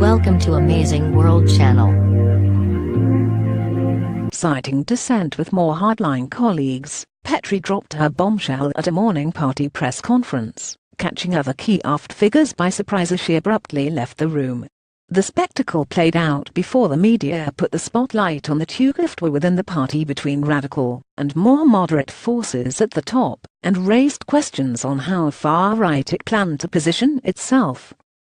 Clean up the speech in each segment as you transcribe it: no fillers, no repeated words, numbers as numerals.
Welcome to Amazing World Channel. Citing dissent with more hardline colleagues, Petry dropped her bombshell at a morning party press conference, catching other key aft figures by surprise as she abruptly left the room. The spectacle played out before the media put the spotlight on the tugofwar within the party between radical and more moderate forces at the top, and raised questions on how far-right it planned to position itself.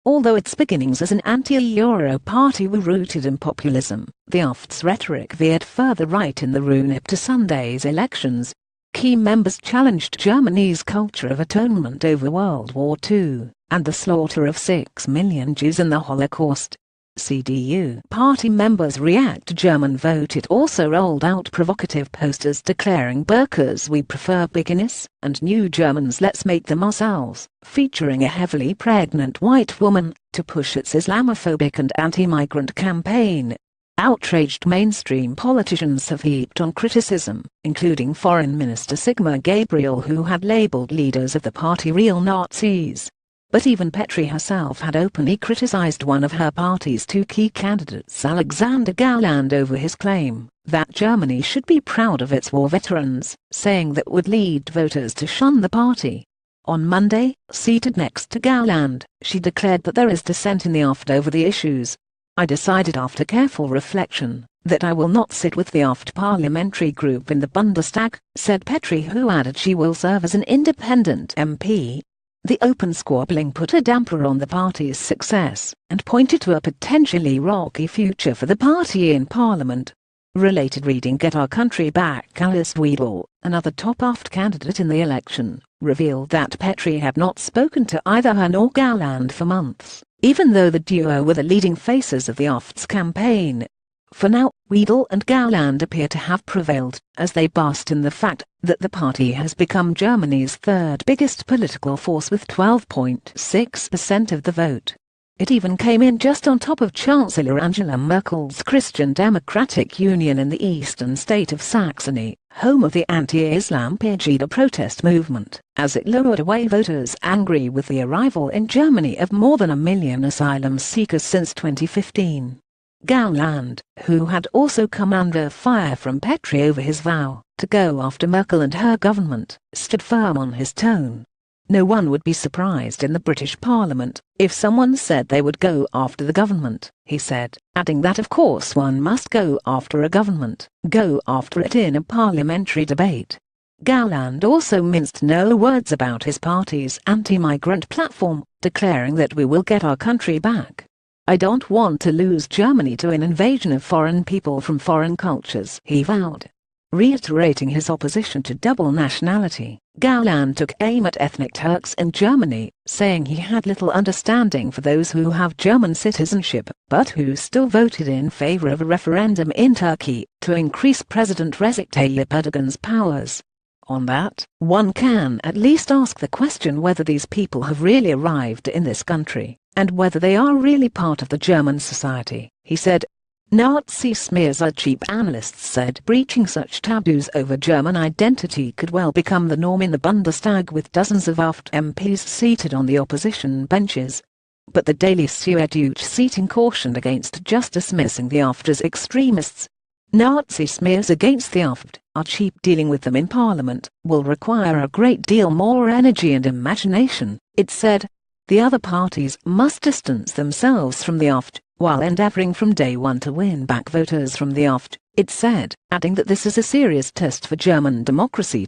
Although its beginnings as an anti-Euro party were rooted in populism, the AfD's rhetoric veered further right in the run-up to Sunday's elections. Key members challenged Germany's culture of atonement over World War II, and the slaughter of 6 million Jews in the Holocaust. CDU party members react to German vote. It also rolled out provocative posters declaring Burkas we prefer bikinis, and New Germans let's make them ourselves, featuring a heavily pregnant white woman, to push its Islamophobic and anti-migrant campaign. Outraged mainstream politicians have heaped on criticism, including Foreign Minister Sigmar Gabriel, who had labelled leaders of the party real Nazis. But even Petry herself had openly criticized one of her party's two key candidates, Alexander Gauland, over his claim that Germany should be proud of its war veterans, saying that would lead voters to shun the party. On Monday, seated next to Gauland, she declared that there is dissent in the AfD over the issues. I decided after careful reflection that I will not sit with the AfD parliamentary group in the Bundestag, said Petry, who added she will serve as an independent MP. The open squabbling put a damper on the party's success, and pointed to a potentially rocky future for the party in Parliament. Related reading: Get Our Country Back. Alice Weidel, another top AfD candidate in the election, revealed that Petry had not spoken to either her nor Gauland for months, even though the duo were the leading faces of the AfD's campaign. For now, Weidel and Gauland appear to have prevailed, as they basked in the fact that the party has become Germany's third biggest political force with 12.6% of the vote. It even came in just on top of Chancellor Angela Merkel's Christian Democratic Union in the eastern state of Saxony, home of the anti-Islam Pegida protest movement, as it lured away voters angry with the arrival in Germany of more than 1 million asylum seekers since 2015. Gauland, who had also come under fire from Petry over his vow to go after Merkel and her government, stood firm on his tone. No one would be surprised in the British Parliament if someone said they would go after the government, he said, adding that of course one must go after a government, go after it in a parliamentary debate. Gauland also minced no words about his party's anti-migrant platform, declaring that we will get our country back. I don't want to lose Germany to an invasion of foreign people from foreign cultures, he vowed. Reiterating his opposition to double nationality, Gauland took aim at ethnic Turks in Germany, saying he had little understanding for those who have German citizenship, but who still voted in favor of a referendum in Turkey to increase President Recep Tayyip Erdogan's powers. On that, one can at least ask the question whether these people have really arrived in this country, and whether they are really part of the German society, he said. Nazi smears are cheap, analysts said. Breaching such taboos over German identity could well become the norm in the Bundestag, with dozens of AfD MPs seated on the opposition benches. But the Daily Citing cautioned against just dismissing the AfD as extremists. Nazi smears against the AfD are cheap. Dealing with them in Parliament will require a great deal more energy and imagination, it said. The other parties must distance themselves from the AfD, while endeavouring from day one to win back voters from the AfD, it said, adding that this is a serious test for German democracy.